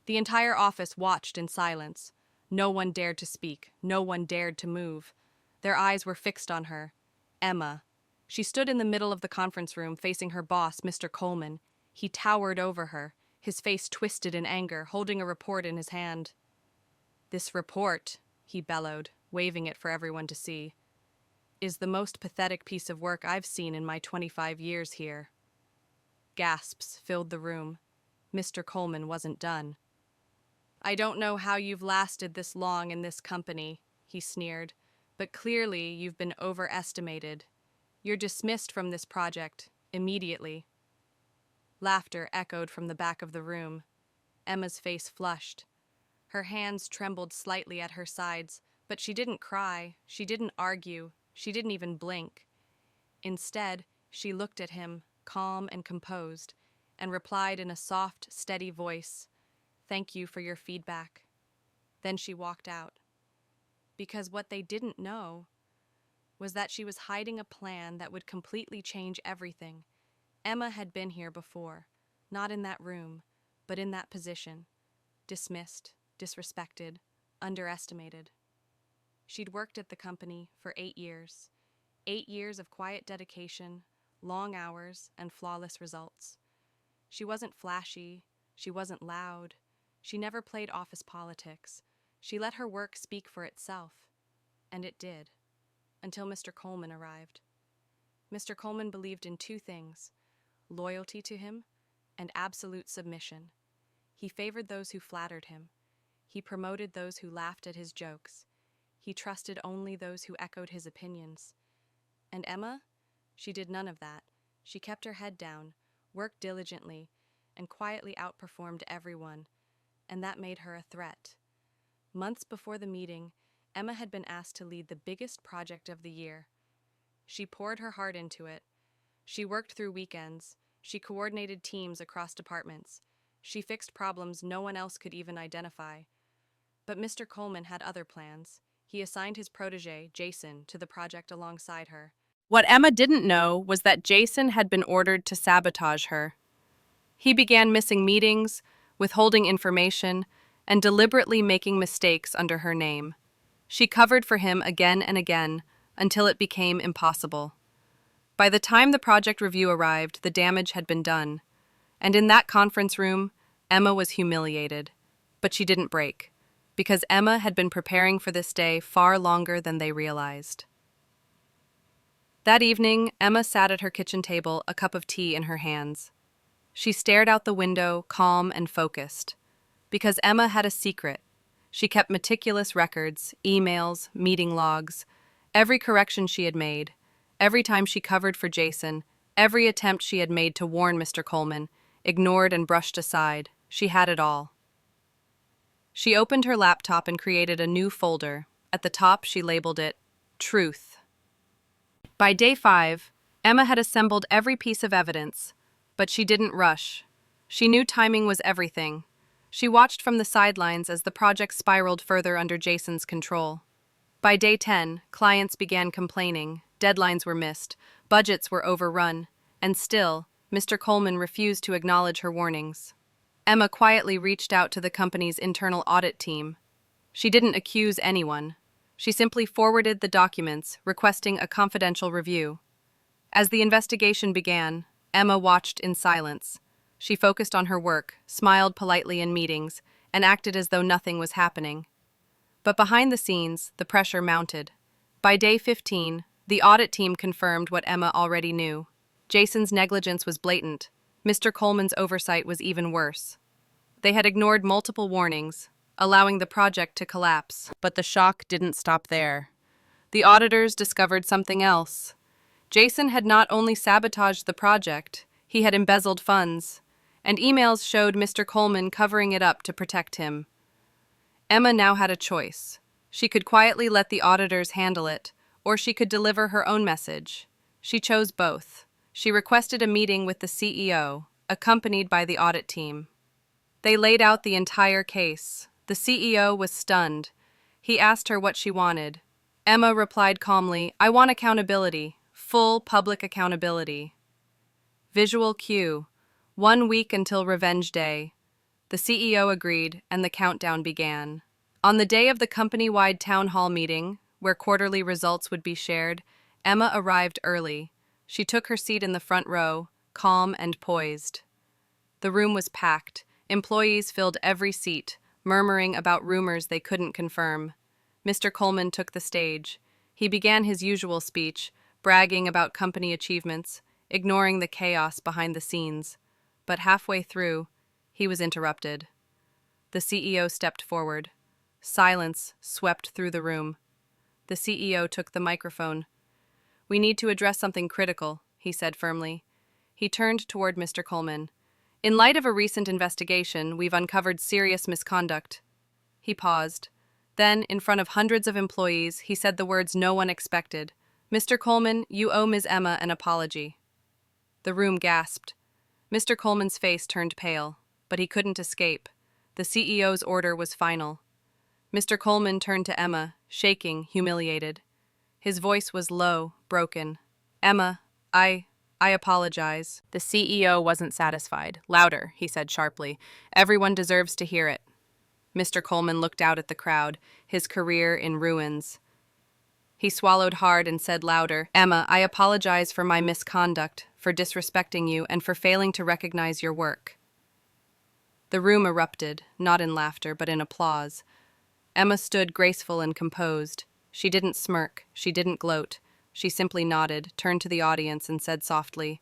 The entire office watched in silence. No one dared to speak. No one dared to move. Their eyes were fixed on her. Emma. She stood in the middle of the conference room, facing her boss, Mr. Coleman. He towered over her, his face twisted in anger, holding a report in his hand. "This report," he bellowed, waving it for everyone to see, "is the most pathetic piece of work I've seen in my 25 years here." Gasps filled the room. Mr. Coleman wasn't done. "I don't know how you've lasted this long in this company," he sneered, "but clearly you've been overestimated. You're dismissed from this project, immediately." Laughter echoed from the back of the room. Emma's face flushed. Her hands trembled slightly at her sides, but she didn't cry, she didn't argue, she didn't even blink. Instead, she looked at him, calm and composed, and replied in a soft, steady voice, "Thank you for your feedback." Then she walked out. Because what they didn't know was that she was hiding a plan that would completely change everything. Emma had been here before, not in that room, but in that position. Dismissed, disrespected, underestimated. She'd worked at the company for 8 years. 8 years of quiet dedication, long hours, and flawless results. She wasn't flashy, she wasn't loud, she never played office politics. She let her work speak for itself. And it did. Until Mr. Coleman arrived. Mr. Coleman believed in two things: loyalty to him and absolute submission. He favored those who flattered him. He promoted those who laughed at his jokes. He trusted only those who echoed his opinions. And Emma? She did none of that. She kept her head down, worked diligently, and quietly outperformed everyone. And that made her a threat. Months before the meeting, Emma had been asked to lead the biggest project of the year. She poured her heart into it. She worked through weekends. She coordinated teams across departments. She fixed problems no one else could even identify. But Mr. Coleman had other plans. He assigned his protege, Jason, to the project alongside her. What Emma didn't know was that Jason had been ordered to sabotage her. He began missing meetings, withholding information, and deliberately making mistakes under her name. She covered for him again and again, until it became impossible. By the time the project review arrived, the damage had been done. And in that conference room, Emma was humiliated. But she didn't break, because Emma had been preparing for this day far longer than they realized. That evening, Emma sat at her kitchen table, a cup of tea in her hands. She stared out the window, calm and focused. Because Emma had a secret. She kept meticulous records, emails, meeting logs, every correction she had made, every time she covered for Jason, every attempt she had made to warn Mr. Coleman, ignored and brushed aside. She had it all. She opened her laptop and created a new folder. At the top, she labeled it Truth. By day 5, Emma had assembled every piece of evidence, but she didn't rush. She knew timing was everything. She watched from the sidelines as the project spiraled further under Jason's control. By day 10, clients began complaining, deadlines were missed, budgets were overrun, and still, Mr. Coleman refused to acknowledge her warnings. Emma quietly reached out to the company's internal audit team. She didn't accuse anyone. She simply forwarded the documents, requesting a confidential review. As the investigation began, Emma watched in silence. She focused on her work, smiled politely in meetings, and acted as though nothing was happening. But behind the scenes, the pressure mounted. By day 15, the audit team confirmed what Emma already knew. Jason's negligence was blatant. Mr. Coleman's oversight was even worse. They had ignored multiple warnings, allowing the project to collapse. But the shock didn't stop there. The auditors discovered something else. Jason had not only sabotaged the project, he had embezzled funds, and emails showed Mr. Coleman covering it up to protect him. Emma now had a choice. She could quietly let the auditors handle it, or she could deliver her own message. She chose both. She requested a meeting with the CEO, accompanied by the audit team. They laid out the entire case. The CEO was stunned. He asked her what she wanted. Emma replied calmly, "I want accountability, full public accountability." Visual cue. 1 week until Revenge Day. The CEO agreed, and the countdown began. On the day of the company-wide town hall meeting, where quarterly results would be shared, Emma arrived early. She took her seat in the front row, calm and poised. The room was packed. Employees filled every seat, murmuring about rumors they couldn't confirm. Mr. Coleman took the stage. He began his usual speech, bragging about company achievements, ignoring the chaos behind the scenes. But halfway through, he was interrupted. The CEO stepped forward. Silence swept through the room. The CEO took the microphone. "We need to address something critical," he said firmly. He turned toward Mr. Coleman. "In light of a recent investigation, we've uncovered serious misconduct." He paused. Then, in front of hundreds of employees, he said the words no one expected. "Mr. Coleman, you owe Ms. Emma an apology." The room gasped. Mr. Coleman's face turned pale, but he couldn't escape. The CEO's order was final. Mr. Coleman turned to Emma, shaking, humiliated. His voice was low, broken. "Emma, I apologize." The CEO wasn't satisfied. "Louder," he said sharply. "Everyone deserves to hear it." Mr. Coleman looked out at the crowd, his career in ruins. He swallowed hard and said louder, "Emma, I apologize for my misconduct, for disrespecting you, and for failing to recognize your work." The room erupted, not in laughter, but in applause. Emma stood graceful and composed. She didn't smirk, she didn't gloat. She simply nodded, turned to the audience, and said softly,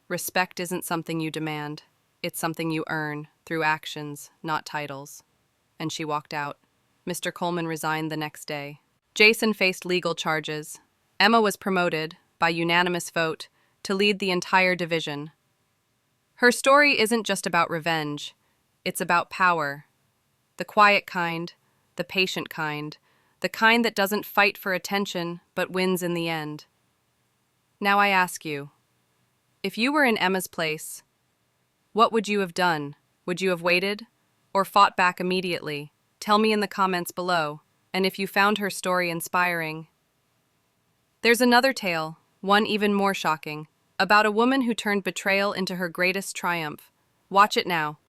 "Respect isn't something you demand. It's something you earn, through actions, not titles." And she walked out. Mr. Coleman resigned the next day. Jason faced legal charges. Emma was promoted, by unanimous vote, to lead the entire division. Her story isn't just about revenge. It's about power. The quiet kind, the patient kind, the kind that doesn't fight for attention, but wins in the end. Now I ask you, if you were in Emma's place, what would you have done? Would you have waited? Or fought back immediately? Tell me in the comments below. And if you found her story inspiring. There's another tale, one even more shocking, about a woman who turned betrayal into her greatest triumph. Watch it now.